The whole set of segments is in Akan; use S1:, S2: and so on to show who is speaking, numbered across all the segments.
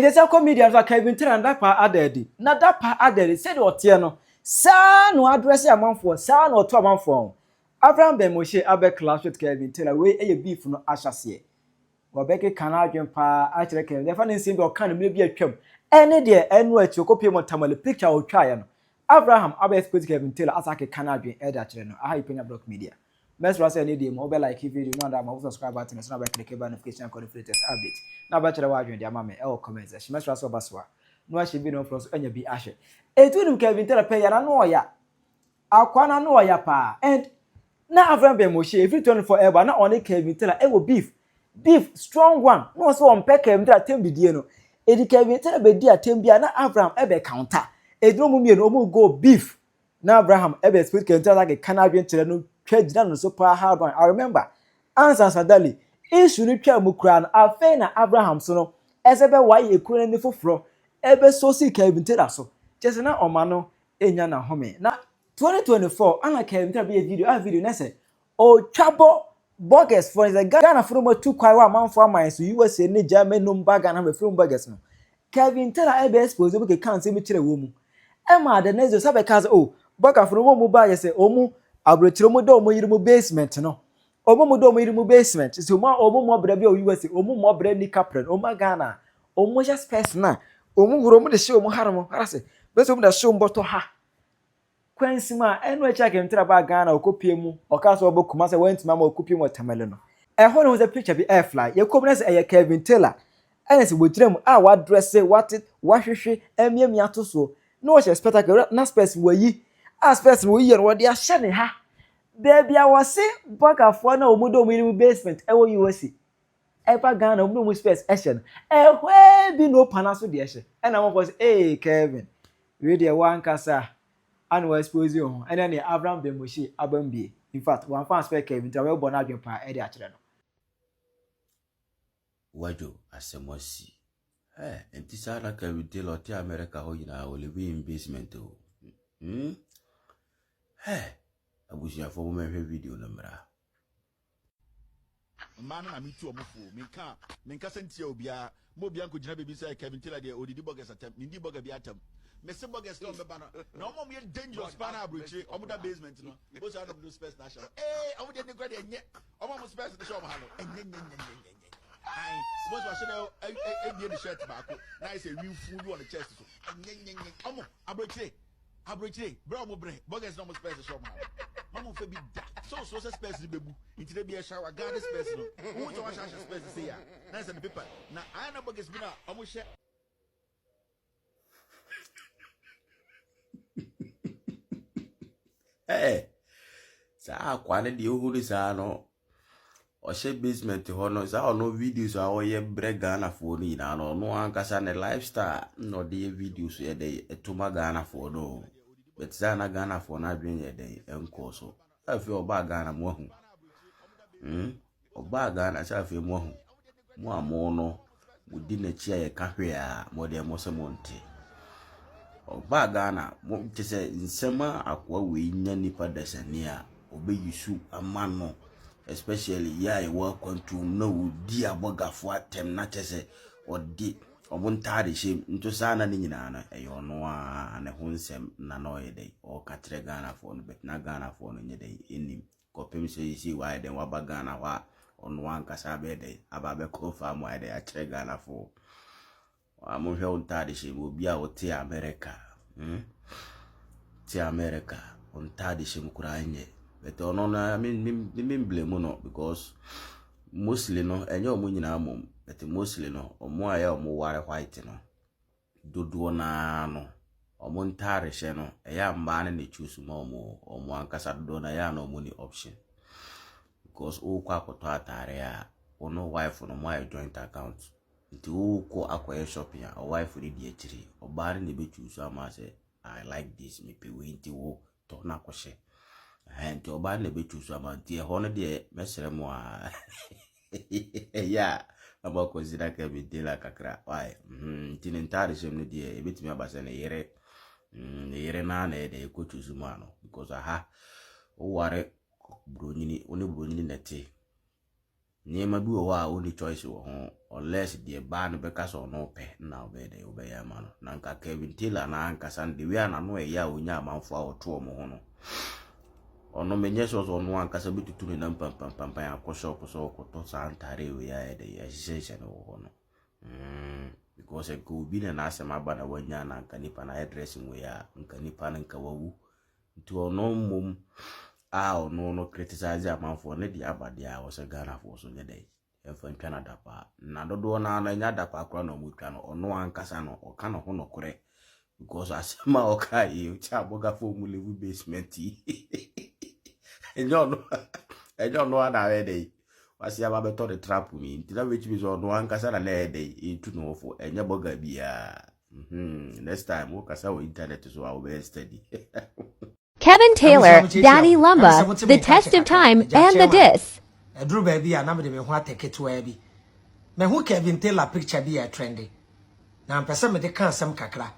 S1: just a comedian like Kevin Taylor and that part added. Not that part added. Said what Tiano. Son no address a month for son or 2 months for. Avraham Ben Moshe abe clash with Kevin Taylor. We a beef no Ashasi. Wabeke Canadian pa actually Kevin. The funny thing or kind maybe a chum. Any day, and where to copy more time the picture or try. Abraham abe expect Kevin Taylor as a Canadian editor channel. I Penyah block media. Best was any day mobile like video no that my subscribe button is not by click notification code for latest update. Na ba chere wa adwen dia mama e comment section. Best was obaswa. No a be no from so anya bi ahye. Etu nim Kevin Taylor Penyah na no oya. Akwa na no oya pa. And na Avraham Ben Moshe every 24 na only Kevin Taylor e wo beef. Beef strong one. No so on pack Kevin Taylor tem bidie no. Edi Kevin Taylor be di atem bia na Avraham e be counter. Edro mu mie no mu go beef. Na Abraham e be speak Kevin Taylor like Canadian chile no twagina no so pa hard one. I remember answer sadali issue ni twa mu kura no afen na Abraham so no esebe why ekuro ni foforo ebe so si Kevin Taylor so just na oma no enya na home na 2024 ana Kevin Taylor be video na say o twabo burgers for the Ghana from 2 kwai wa man for man so USA ni Germany no mbaga na me from burgers no Kevin Taylor ebe expose be kan se me kire wo mu e ma the next so be cause burger from wo mu ba ye say o mu abrochiro mu do mo yiri basement no omo do mo yiri basement so mo omo bra bi o USA omo mo bra ni capren omo Ghana omo just person na omo wuro mo de hye omo haramo arase beso omo da show mboto ha kwansima enu echa ke mtra ba Ghana okopie mu okaso obokuma se wantima ma okopie mu tamale no ho no the picture bi airfly ye komna se Kevin Taylor ene se botirem wa dress what hwehwe emiamia to so no she spectacle na space wayi as person wo yere wo de ahye ne ha baby I was say burger for na omudo mu basement e wo USA e pa Ghana omudo mu space ehye hwe bi no panaso de ehye e na mo for say Kevin we dey wan kasa and we expose you and then Avraham Ben Moshe abambie in fact one fan spec Kevin Taylor we born adwen pa e de akere no
S2: wajo asemosi entisara Kevin Taylor ti America ho yina o live in basement o abusia for me video na mra
S3: man na me tu omofo menka sentia obia mo bia nko gina bebi say Kevin Taylor de odidi burgers atem ndi burger bi atem me se burgers no meba no omo me dangerous pan abrochi omo da basement no bo say no do space national omo de nkwa de enye omo mo space de show mo halo enye ai bo so she e bia de shirt baako na say we food on the chest so enye omo abrochi bro mo bre burgers no mo space de show mo halo mama fe bi da so space de bebu intire bi e shower garden space no who to wash space say ya na say the paper na I na burgers bi na omo she
S2: sa kwane di ohuru sa no o she basement ho no sa no videos a o ye Ghana for ni na no ankasa ne lifestyle no de videos ye de etuma Ghana for no but sa na Ghana for na dwen ye de enko so afi oba Ghana mo hu oba Ghana sa afi mo hu mo amo no mudi na chia ye ka hwe a mo de mo se monte oba Ghana mo tse nsema akwa we nya nipa dasania obe yisu amano especially ya e welcome to no di abogafo atem na tse odi obuntare she nto sana ni nyina na eyo no a ne ho nsem na no ye dey o katre Ghana fo no bet na Ghana fo no nye dey enim kopem so yisi wa dey wa ba Ghana wa onu ankasa be dey aba be ko fa mo dey atre Ghana fo mo hwe untare she obi a wote America ti America untare she mkura nye but ono na me blame no because mostly no enye omo nyina mom but mostly no omo aya omo ware white no dodo na no omo ntare she no eya mba na ne choose ma omo ankasa dodo na ya na omo ni option because o kwa akoto atare ya ono wife no mo joint account nti o ko akoye shopping ya o wife ni di etiri obare ne be choose ama say I like this me pe we nti wo to na kwose nti obare ne be choose ama nti e hono de mesere mo a ya aba ko zira ka bi de la kakra why nti ntare shem ne de e betimi abase ne yere na na e de ko choose ma no because aha o ware bronyini oni bronyini nete niema bi wo a oni choice wo ho unless the ban because or no pay now be the obey a man. Nanka Kevin Taylor na anka san the way and no ya unya man for our 2 mohono. Or no menyes was on one casabitu to the pam ya shop so to santare we are the association or no. Because a could be an asema bana wanyana and canipan addressing we are canipan and kawawu to a no mum. Ah, no criticize a man for Nedi Abadia was a Ghana for so the day. From Canada, Nado na another background of Mutano or no one Casano or Cano Hono correct. Because as ma okay, you chaboga for Mulivu basement. And I don't know another day. Was the Abato the trap me, till which was on one Casana day into no for and Yaboga be next time, work as our internet is our best steady.
S4: Kevin Taylor, Daddy Lumba, The Test of Time, and The Diss.
S5: A Drew baby, a number of what take it to Abby. Me who Kevin Taylor picture be a trendy. Now, person me de can some kakra.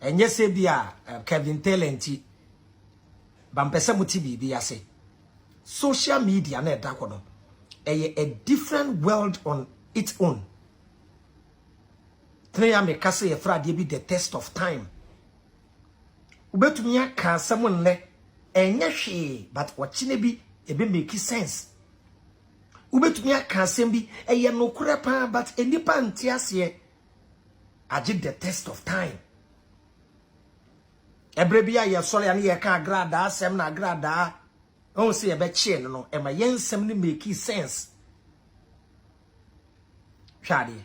S5: And yes, be a Kevin Taylor and tea. Bampesa mutibi be a say. Social media net dakono. A different world on its own. Trea me kase a Friday be the test of time. Ubetumia can someone le enye hwe but watchine bi e be make sense. Ubetumia can sembi eye no kure pa but enipa ntiase age the test of time. Ebrebia ye sole ya ye ka agrada asem na agrada on se ye be chie no e ma yensem ni make sense. Hwade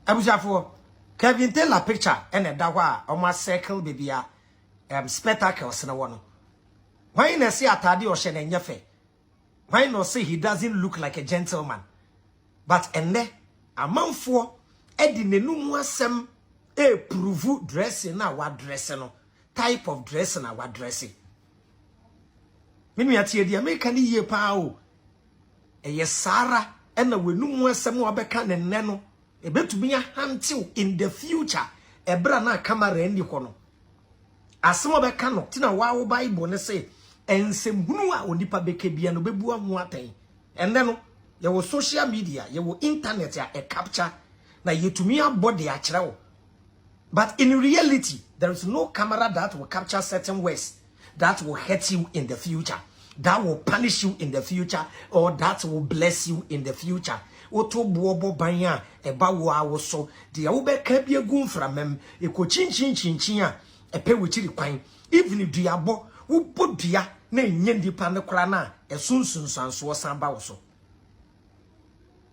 S5: abusafo Kevin Taylor picture ene da hwa o ma circle bibia spectacles na wono. Why na see atade o hye na nyefe? Why no say he doesn't look like a gentleman? But enne amanfo edi nenum asem prove dressing na wa dress no type of dress na wa dressing. Minu ya tie dia make ni ye pa o. Eye Sara ena wenum asem wa beka ne nne no ebetumi ya hantil in the future ebra na camera ndi kono. Asemo be kano tina wa Bible ne say ensem hunu a onipa beke bia no bebu amu aten ende no ye wo social media ye wo internet ya e capture na yetumi abode a kire wo. But in reality there is no camera that will capture certain words that will hurt you in the future, that will punish you in the future, or that will bless you in the future. Oto buobo banya eba wo awoso de wo be ka bia gu mframem e ko chinchin a epe wichiri kwan even duabo wo bodua na enye ndipa ne kora na esunsun sanso samba wo so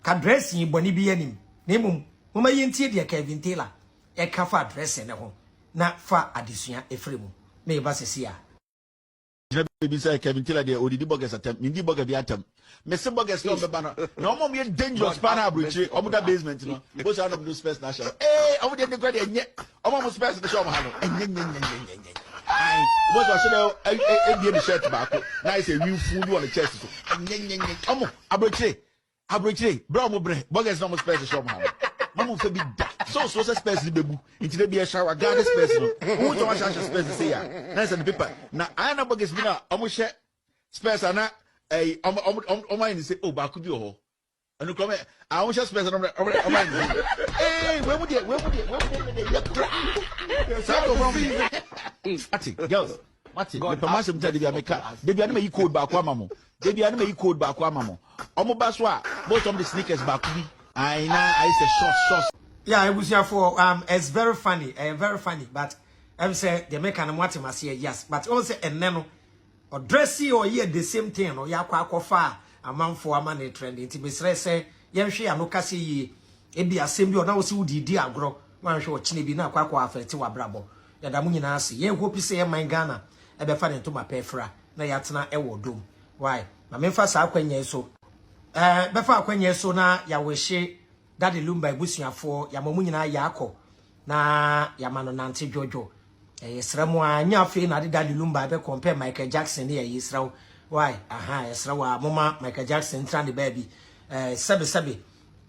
S5: ka dressing boni bi anim na mum mama yentie de Kevin Taylor e ka fa dressing ne ho na fa adesua efremu me ba sesi a
S3: baby say Kevin Taylor de odidi burgers atem mindi burger bi atem me se burgers no be ba no mo me dangerous pan abrochi omo da basement no bo say no space national omo de grade enye omo mo space de show mo ha no enye ai bo say so e shirt back na is a real food on the chest so enye omo abrochi bro mo bre burgers no mo space de show mo ha no mama fe bi da so space ni bebu inti de bi e shower garden space no who to wash space say ya na say the paper na ana burgers bi na omo hye space ana omo ni say oh ba ku bi ho anu come I want space no omo we mu de ati girls mati the permission tell the America de bi na me code ba kwa mamo de bi na me code ba kwa mamo omo ba so a most of the sneakers ba ku bi I say short.
S5: Yeah, I was here for it's very funny, but I say the make an what must yes, but also a nano or dressy or yeah the same thing or yakwa fa a man for a man trending to be say yamshi and no kasi e be assembly or now see who did agro one show chinibi na kwa afeti wa brabo ya da munyi na ase ye hope say my Ghana e be fa into my pefra na yatena e wo dom why ma me fa sa akwanya so befa akwanya so na ya wehye Daddy Lumba ebusuafo ya mamu nyina ya akọ na ya mano nante jojo yesramu anya afi na Daddy Lumba be compare Michael Jackson ne yesraw why yesraw mama Michael Jackson trend baby sebe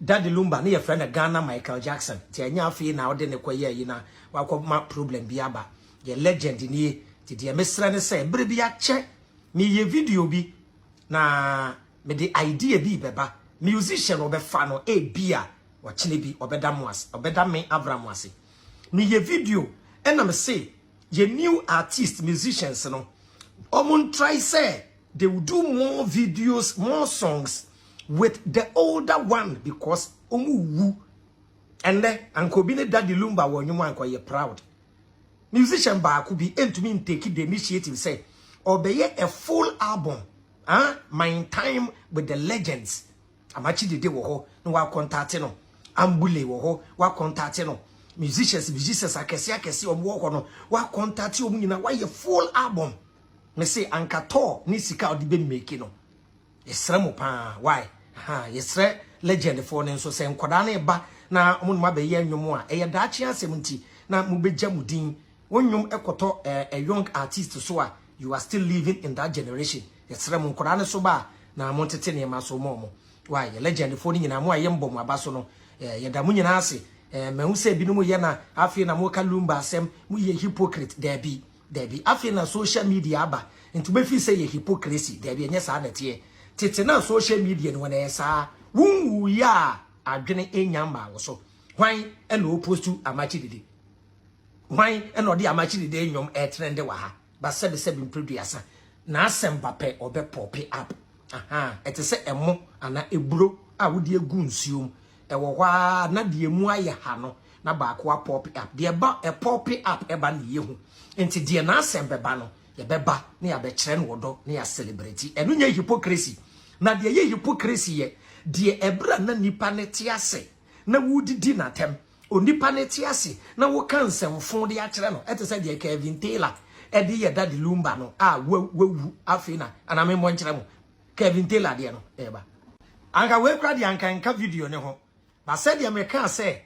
S5: Daddy Lumba ne ye friend Ghana Michael Jackson ti anya afi na ode ne koye yi na wakoma problem bi aba ye legend ni ti de mesra ne say bre bi ache me ye video bi na me the idea bi beba musician obefa no bia chine bi obeda moas obeda me Avraham ase me ye video and am say ye new artists musicians no omun try say they will do more videos more songs with the older one because wu and then anko bi ne Daddy Lumba wo nwum anko ye proud musician ba ko bi entumi take the initiative say obeye a full album my time with the legends amachi dede wo ho no wa contact no ambule wo ho wa contact no musicians akese omo ho no wa contact omu nyina wa ye full album me say ankato ni sika odi be make no yesra mo pa why yesra legend for ne so say nkoda na ba na omo ma be ye nwom a eye daachi asem nti na mo beja mudin wonnwom ekoto a young artist so a you are still living in that generation yesra mo nkoda ne so ba na mo tete ne ma so mo why ye legend for ni nyina mo aye mbom aba so no ye da mo nyina ase mehu se binu mo ye na afi na mo ka Lumba asem mo ye hypocrite debi afi na social media aba nti be fi say ye hypocrisy debi enye sa na tie tete na social media no na esa wunwu ya adwene enyamba wo so hwan e na opostu amachi dede hwan e na odi amachi dede enyom e trend wa ha ba se bi producer na asem bape obe pop up ete se emo ana eburo a wodi egu nsuom e wo hwa na de emu aye ha no na ba ko pop up de ba e pop up e ba na yehu enti de na asem beba no ye beba na ya be kire no wodo na ya celebrate enu nya hypocrisy na de ye hypocrisy ye de ebra na nipa ne tiase na wudidi na tem onipa ne tiase na wo kansem fon de a kire no ete se de Kevin Taylor e de ye Daddy Lumba no wu afina ana me mo nkire mo Kevin Taylor de no eba anga we kra de anka video ne ho ba said the American say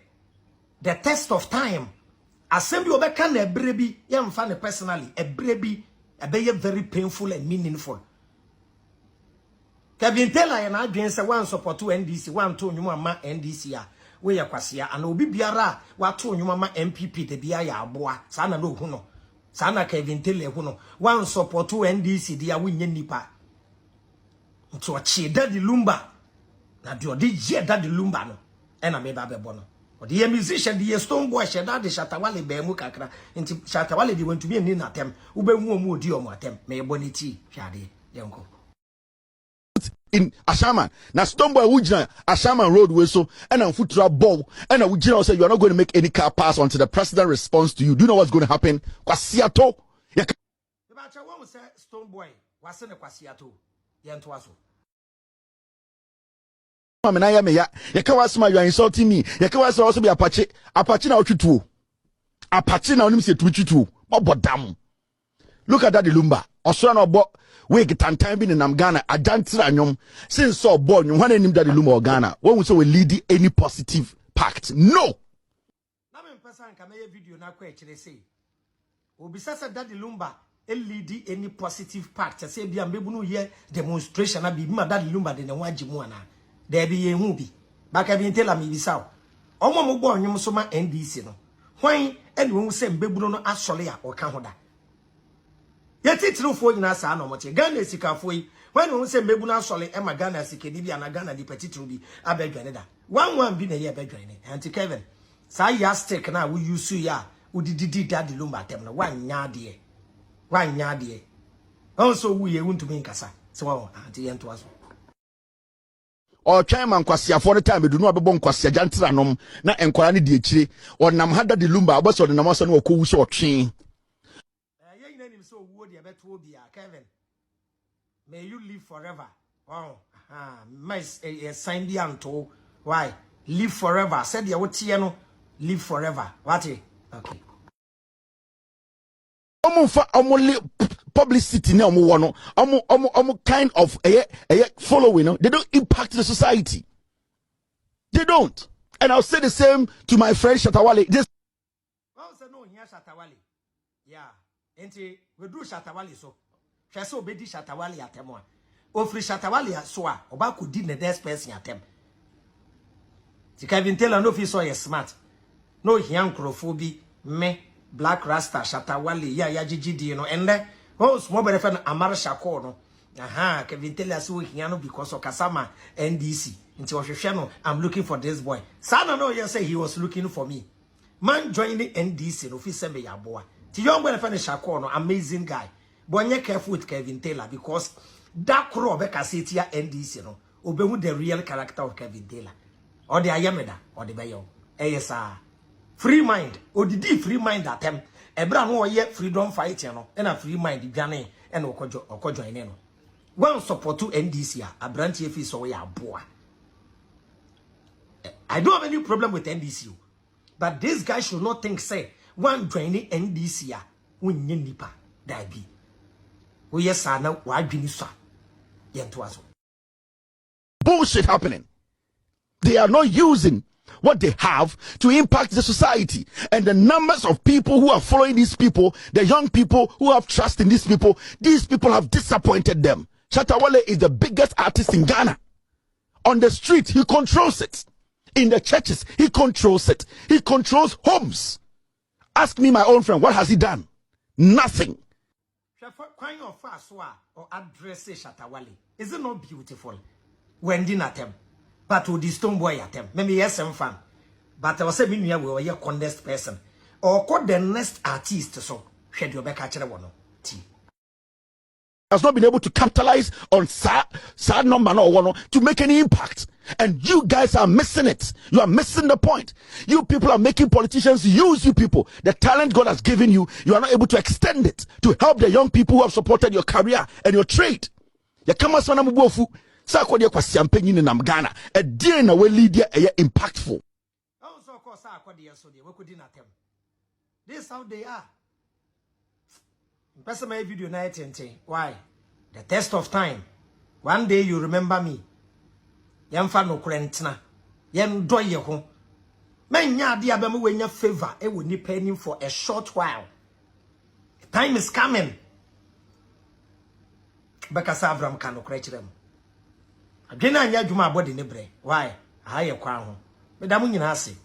S5: the test of time assembly obeka na ebrebi ye mfa ne personally ebrebi ebeye very painful and meaningful Kevin Taylor na adwen say one support NDC one to nwuma ma NDC a we ya kwasea ana obi biara wa to nwuma ma MPP de bia ya aboa sa na no hu no sa na Kevin Taylor hu no one support NDC dia wonye nipa nto chi Daddy Lumba na de odi je Daddy Lumba no e na me ba bebo no odi ye musician de ye stone boy she Daddy Shatawale be mu kakra nti Shatawale de want to be ni na tem wo be hu omu odi omu atem me boniti hwade yenko
S3: in Ashaman. Now Stoneboy Wujina Ashaman Road way so and a foot ball and a Wujina say you are not going to make any car pass until the president responds to you. Do you know what's going to happen? Kwasiato.
S5: The bacha one say Stoneboy was in a Kwasiato. Yantuaso.
S3: Mamenaya me ya. Yakawasma, you are insulting me. Yakawas also be Apache. Apache na uchutu. Apache na unimse tuchutu. Obodam. Look at Daddy Lumba. Oswana obo. We get time bin in Ghana, a dancer anyom, since so born, you want him Daddy Lumba or Ghana. When we say we lead any positive pact. No!
S5: Now, person can make a video now, actually say, Obisasa Daddy Lumba, a lead any positive pact. I say, be a baby year demonstration. I be my Daddy Lumba, then one Jimuana. There be a movie. Back I been telling me this out. Omo born, you so my NDC no. Why anyone say baby no actually or Canada? Yet it's no for in us, no much. Ghana sika for you. When we say Mebuna Sole, Emma Ghana Sikidi and a Ghana di Petit Ruby, I beg Granada. One been a year bedroom. Auntie Kevin. Say yas take now, we use ya, who did Daddy Lumba temna, 1 yard dear. 1 yard dear. Also, we want to make us. So, Auntie Antoine.
S3: Or chairman Kwasia for the time, we do not be born Kwasia Jantranom, not enquire the Chile, or Namhada di Lumba, but so the Namasan or cool short chain.
S5: So would you bet will be Kevin? May you live forever. Oh, my sign the anto. Why? Live forever. Said you would live forever. What? Okay.
S3: Publicity now kind of a following. They don't impact the society. They don't. And I'll say the same to my friend Shatawale. This.
S5: No, here Shatawale. Yeah. Enti we do Shatawale so. Hwese obedi Shatawale atem a. Ofri Shatawale so a oba ko di the next person atem. Ti Kevin Taylor no fi so ye smart. No hian crofobia me Black Rasta Shatawale ya gigi di no ende. Oh small be refer Amara Shako no. Aha, Kevin Taylor so hiano because of Kasama NDC. Into Oshano, I'm looking for this boy. Sana no, you say he was looking for me. Man joining the NDC, no fi sembe ya boy. Ti young boy find Shako, no amazing guy. But you careful with Kevin Taylor because that crow be kaseti ya NDC no. Obehu the real character of Kevin Taylor. Or the Ayameda or the Bayo. ASR. Free mind. Or the free mind at them. Ebra no ye freedom fight no. And a free mind Jane and Okojo in no. One support to NDC a branch if so ya boy. I don't have any problem with NDC. But this guy should not think say one joining NDC when nipa that be. We yes na wa dwini so. Yentoaso.
S3: Bullshit happening. They are not using what they have to impact the society. And the numbers of people who are following these people, the young people who have trust in these people have disappointed them. Shatta Wale is the biggest artist in Ghana. On the street, he controls it. In the churches, he controls it. He controls homes. Ask me, my own friend, what has he done? Nothing.
S5: Or address Shatta Wale. Is it not beautiful? When din at him. But with the stone boy at him. Maybe yes, I'm fan. But I was saying we were a condensed person. Or call the next artist so. Shed your back at one.
S3: Has not been able to capitalize on sad number no one to make any impact. And you guys are missing it. You are missing the point. You people are making politicians use you people. The talent God has given you, you are not able to extend it to help the young people who have supported your career and your trade. Ya kama sana mbuofu, sa kwa dia kwa siampenyi ni namgana. A dear na we leader impactful.
S5: Also, of course, we could dinner them. This is how they are. Person my video night and say, why? The test of time. One day you remember me. Yamfa no krentina. Yem doye ho. Men nya dia be me wenya favor e wo nipa nim for a short while. Time is coming. Bekasa Avraham kan no krekirem. Adwena anya dwuma body ne bre. Why? Aye kwa ho. Me da mu nyina ase.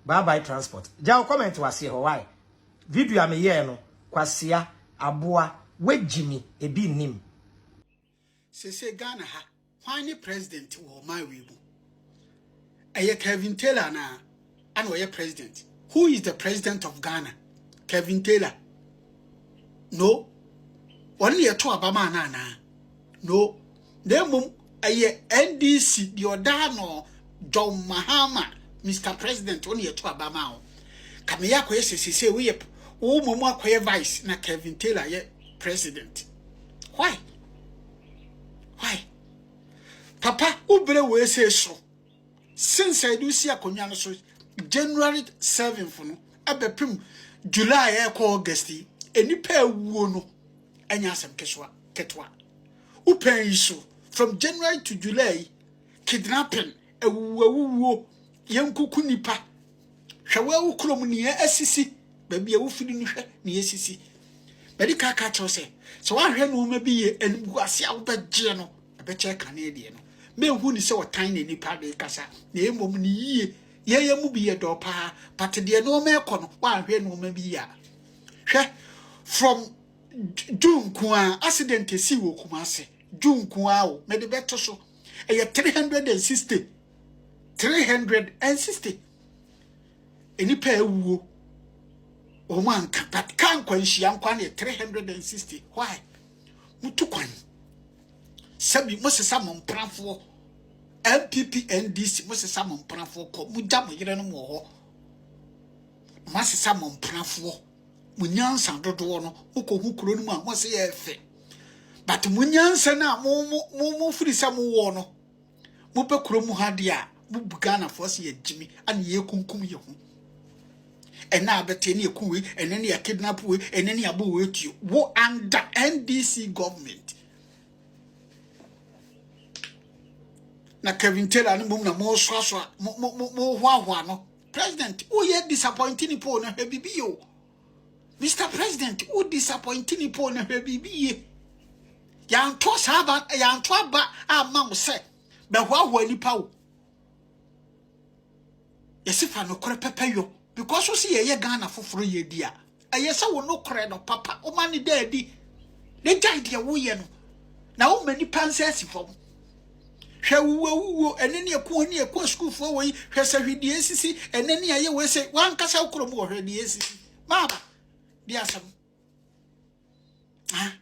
S5: Bye bye transport. Ja comment wase ho why? Video am ye no kwasia aboa wejimi ebi nim.
S6: Se Ghana ha. Why president or my wibu? Aye Kevin Taylor na and we president. Who is the president of Ghana? Kevin Taylor. No. Only a to Obama na. No. Demum aye NDC the Odano John Mahama Mr. President only a to Obama. Kamiya ko say we o momo akoye vice na Kevin Taylor ye president. Why? Why? Papa, ubere we say so. Since I do see a konyan so January 7th no abepim July e ko August eni pa wuo no anya asem ketwa. Upen so from January to July kidnapping ewuwo yenkuku nipa. Hwe wo krom ne asisi baby a wo fidi ni hwe ne asisi. Medical catch say so wa hwe no ma bi ye enbu ase a wo begye no abeche kanadie no. Me who ni se o tiny nipa de kasa na emom ni yie ye mu bi ye do pa but de no me ko no wa hwe no ma bi ya hwe from June kwa accident si wo Kumase June kwa o me de beto so e 360 enipa ewuo o man ka but kan kwanhia nkwa na 360 why mutu kwan sabi mosesa momprafo MPP NDC mosesa momprafo ko muja moyere no mo ho masesa momprafo munyansa dodo no ukohu kuro no mu a mose ye efe but munyansa na mo firi sa mo wo no mo pe kuro mu ha de a mo buga na force ye jimi an ye kunkum ye hu ena abete ne ekuwe ene ne kidnap we ene ne abo we tu wo under NDC government. Na Kevin Taylor ni mum na mo swaswa mo hwa no president who ye disappointing po na hwebibi yo. Mr. President who disappointing po na hwebibi ye. Ya nto saba ya nto aba ama wo se be hwa nipa wo. Yesifa no kore pepe yo because we see ye Ghana foforo ye dia. Ayesa wo no kore no papa o mani daddy. Le jai dia wo ye no. na wo mani pansesi fom hwe wo ene ne ekwo school fo wo hwe sa hwedie sisi ene ne aye we se wan kasa ukro mu hwedie sisi mama dia sam ah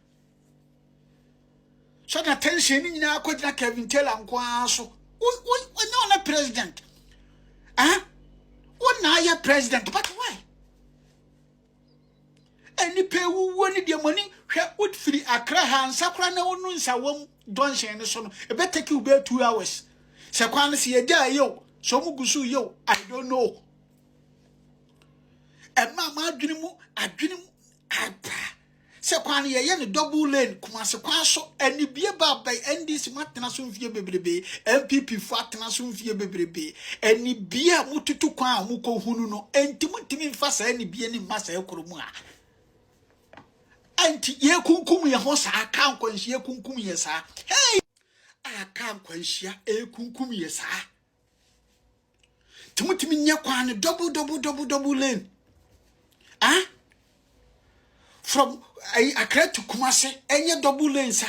S6: so that tension ni na akwadina Kevin Taylor nkwa so we no president ah what na ya president but why any pay wo ni de money hwe would free Accra ha nsakra na wonu nsawom donchen ne so no e be take you be 2 hours se kwan se ye dia yo so mu gusu yo I don't know e ma adwene mu apa se kwan ye ne double lane kuma se kwan so ani bie ba bai NDC matena so mfie bebrebe MPP fo atena so mfie bebrebe ani bie mututu kwan a muko hunu no enti mutimi mfa sa ani bie ni masa ekoromu a anti ye kunkum ye ho sa aka nkwanhia ye kunkum ye sa hey aka nkwanhia e kunkum ye sa timutimi nya kwan double lane ah from Accra to Kumasi enye double lane sa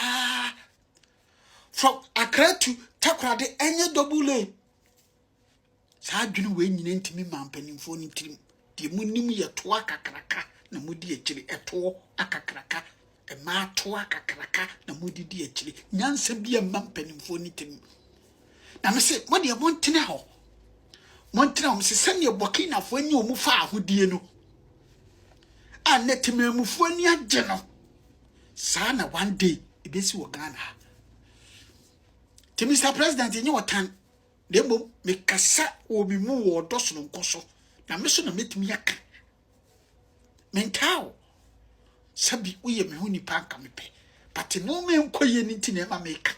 S6: from Accra to Takoradi enye double lane sa adwene we nyina ntimi mampanimfo ni tirim de munim ye to akakraka na mudi echiri eto akakraka e ma to akakraka na mudi di echiri nyansa bia mampanimfo ni tirim na me se mo de montene ho mo se sane Burkina fo anyi omu fa ahodie no anetememufo ni agye no saa na one day ebesi wo Ghana ti Mr President nyi wotan demo me kasa obi mu wo doso nkoso na me so na metimi aka mentao sabi uye me hu nipa nka mepe but no me nkoye ni ti na ma meka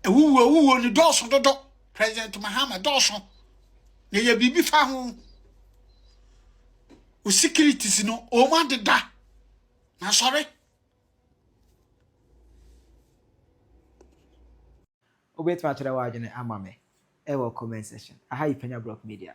S6: ewuwo ni doso dodo President Mahama doso ne ye bibi fa ho o securities no o ma de da na sorry
S1: obet ma chere wa agene amame e wo comment section aha Penyah Block Media.